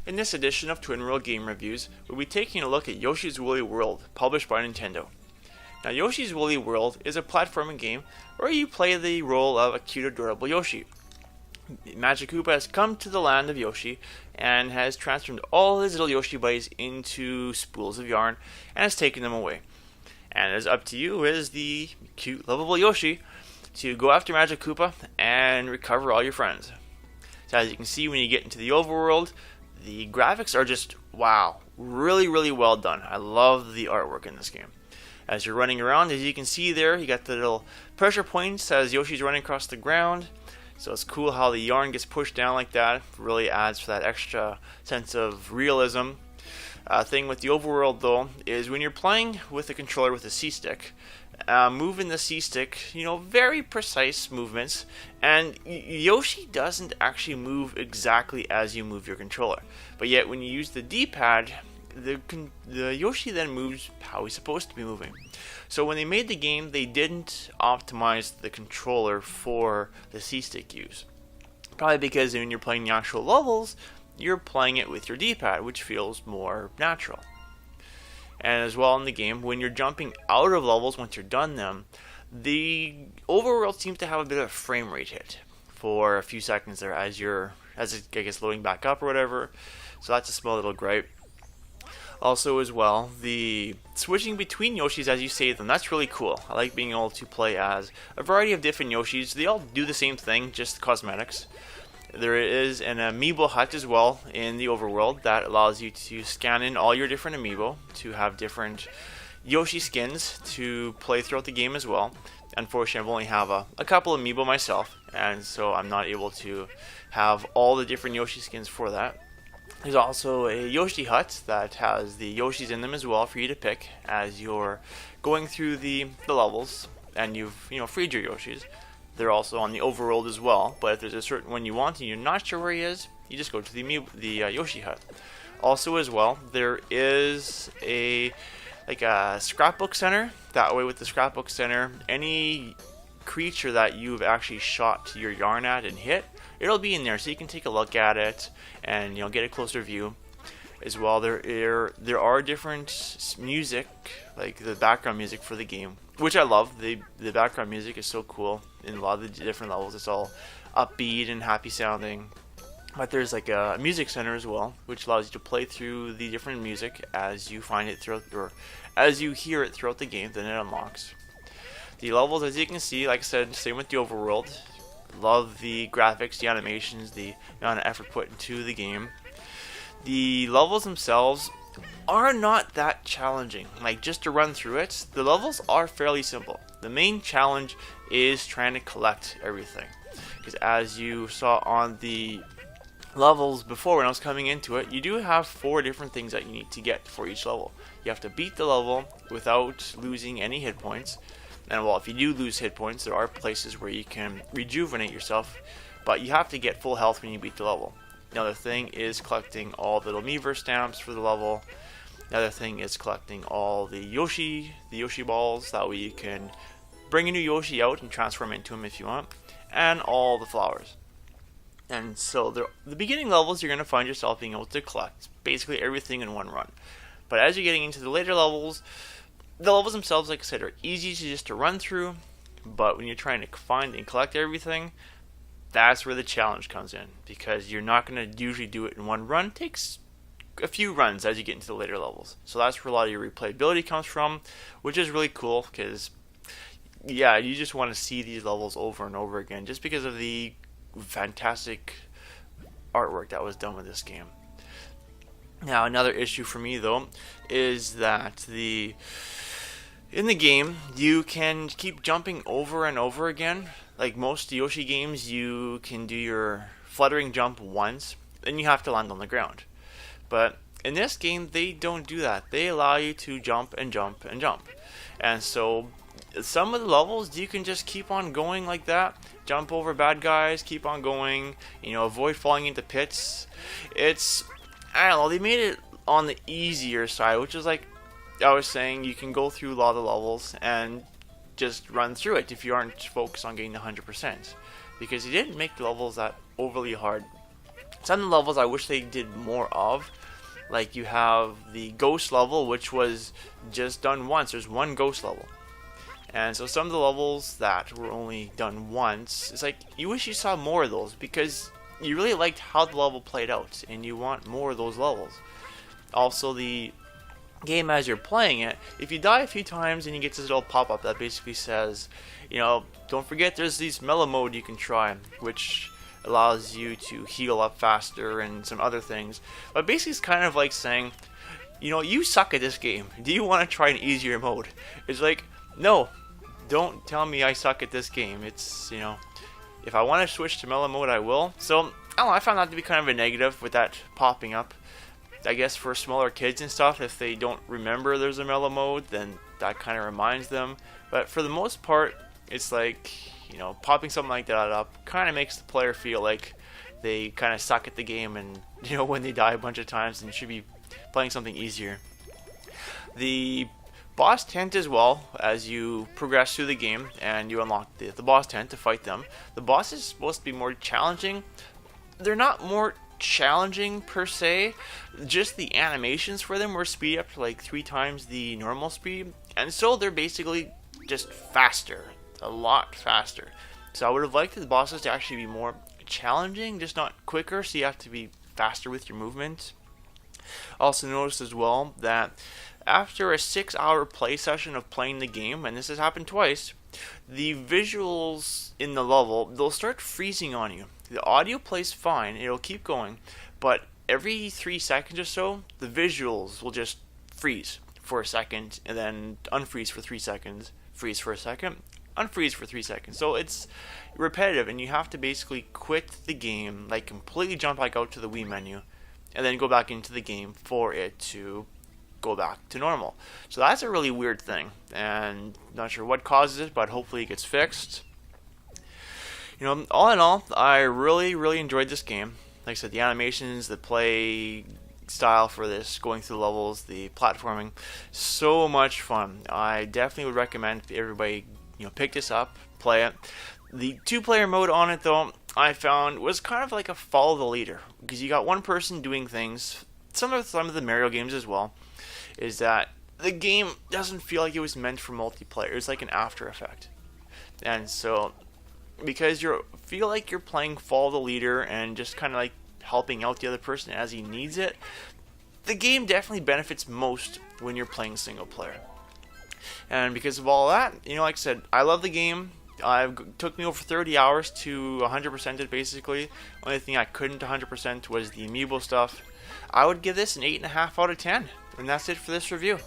In this edition of Twin World Game Reviews, we'll be taking a look at Yoshi's Woolly World, published by Nintendo. Now, Yoshi's Woolly World is a platforming game where you play the role of a cute, adorable Yoshi. Magic Koopa has come to the land of Yoshi and has transformed all his little Yoshi buddies into spools of yarn and has taken them away. And it is up to you as the cute, lovable Yoshi to go after Magic Koopa and recover all your friends. So as you can see when you get into the overworld, the graphics are just, wow, really well done. I love the artwork in this game. As you're running around, as you can see there, you got the little pressure points as Yoshi's running across the ground. So it's cool how the yarn gets pushed down like that. It really adds for that extra sense of realism. Thing with the overworld though is when you're playing with a controller with a C-stick, moving the C-stick, very precise movements, and Yoshi doesn't actually move exactly as you move your controller. But yet when you use the D-pad, the Yoshi then moves how he's supposed to be moving. So when they made the game, they didn't optimize the controller for the C-stick use. Probably because when you're playing the actual levels, you're playing it with your D-pad, which feels more natural. And as well in the game, when you're jumping out of levels once you're done them, the overworld seems to have a bit of a frame rate hit for a few seconds there as it loading back up or whatever. So that's a small little gripe. Also as well, the switching between Yoshis as you save them, that's really cool. I like being able to play as a variety of different Yoshis. They all do the same thing, just cosmetics. There is an amiibo hut as well in the overworld that allows you to scan in all your different amiibo to have different Yoshi skins to play throughout the game as well. Unfortunately, I only have a couple amiibo myself, and so I'm not able to have all the different Yoshi skins for that. There's also a Yoshi hut that has the Yoshis in them as well for you to pick as you're going through the levels and you've freed your Yoshis. They're also on the overworld as well, but if there's a certain one you want and you're not sure where he is, you just go to the Yoshi hut. Also as well, there is a scrapbook center. That way with the scrapbook center, any creature that you've actually shot your yarn at and hit, it'll be in there so you can take a look at it and get a closer view. As well, there are different music, like the background music for the game, which I love. The background music is so cool in a lot of the different levels. It's all upbeat and happy sounding. But there's like a music center as well, which allows you to play through the different music as you find it throughout, or as you hear it throughout the game. Then it unlocks the levels, as you can see. Like I said, same with the overworld. Love the graphics, the animations, the amount of effort put into the game. The levels themselves are not that challenging. Like, just to run through it, the levels are fairly simple. The main challenge is trying to collect everything, because as you saw on the levels before when I was coming into it, you do have 4 different things that you need to get for each level. You have to beat the level without losing any hit points. And well, if you do lose hit points, there are places where you can rejuvenate yourself, but you have to get full health when you beat the level. Another thing is collecting all the little Miiverse stamps for the level. Another thing is collecting all the Yoshi balls. That way you can bring a new Yoshi out and transform into him if you want. And all the flowers. And so the beginning levels, you're going to find yourself being able to collect basically everything in one run. But as you're getting into the later levels, the levels themselves, like I said, are easy to run through. But when you're trying to find and collect everything, that's where the challenge comes in, because you're not going to usually do it in one run. It takes a few runs as you get into the later levels. So that's where a lot of your replayability comes from, which is really cool, because you just want to see these levels over and over again just because of the fantastic artwork that was done with this game. Now, another issue for me though is that in the game, you can keep jumping over and over again. Like most Yoshi games, you can do your fluttering jump once, then you have to land on the ground. But in this game, they don't do that. They allow you to jump and jump and jump. And so some of the levels, you can just keep on going like that. Jump over bad guys, keep on going, avoid falling into pits. I don't know, they made it on the easier side, which is like I was saying, you can go through a lot of the levels and just run through it if you aren't focused on getting 100%, because he didn't make the levels that overly hard. Some of the levels I wish they did more of. Like you have the ghost level, which was just done once. There's one ghost level. And so some of the levels that were only done once, it's like you wish you saw more of those because you really liked how the level played out and you want more of those levels. Also, the game as you're playing it, if you die a few times and you get this little pop-up that basically says, you know, don't forget there's these mellow mode you can try, which allows you to heal up faster and some other things. But basically it's kind of like saying, you know, you suck at this game. Do you want to try an easier mode? It's like, no, don't tell me I suck at this game. It's, you know, if I want to switch to mellow mode, I will. So, I don't know, I found that to be kind of a negative with that popping up. I guess for smaller kids and stuff, if they don't remember there's a mellow mode, then that kind of reminds them. But for the most part, it's like, you know, popping something like that up kind of makes the player feel like they kind of suck at the game, and, you know, when they die a bunch of times, and should be playing something easier. The boss tent as well, as you progress through the game and you unlock the boss tent to fight them, the boss is supposed to be more challenging. They're not more challenging per se, just the animations for them were speed up to like 3 times the normal speed, and so they're basically just faster, a lot faster. So I would have liked the bosses to actually be more challenging, just not quicker, so you have to be faster with your movement. Also noticed as well that after a 6-hour play session of playing the game, and this has happened twice, the visuals in the level, they'll start freezing on you. The audio plays fine, it'll keep going, but every 3 seconds or so, the visuals will just freeze for a second, and then unfreeze for 3 seconds, freeze for a second, unfreeze for 3 seconds. So it's repetitive, and you have to basically quit the game, like completely jump back out to the Wii menu, and then go back into the game for it to go back to normal. So that's a really weird thing, and not sure what causes it, but hopefully it gets fixed. You know, all in all, I really enjoyed this game. Like I said, the animations, the play style for this, going through the levels, the platforming, so much fun. I definitely would recommend everybody, you know, pick this up, play it. The 2-player mode on it, though, I found was kind of like a follow the leader, because you got one person doing things. Some of the Mario games as well, is that the game doesn't feel like it was meant for multiplayer. It's like an after effect. And so, because you feel like you're playing follow the leader and just kind of like helping out the other person as he needs it, the game definitely benefits most when you're playing single player. And because of all that, you know, like I said, I love the game. It took me over 30 hours to 100% it basically. Only thing I couldn't 100% was the amiibo stuff. I would give this an 8.5 out of 10. And that's it for this review.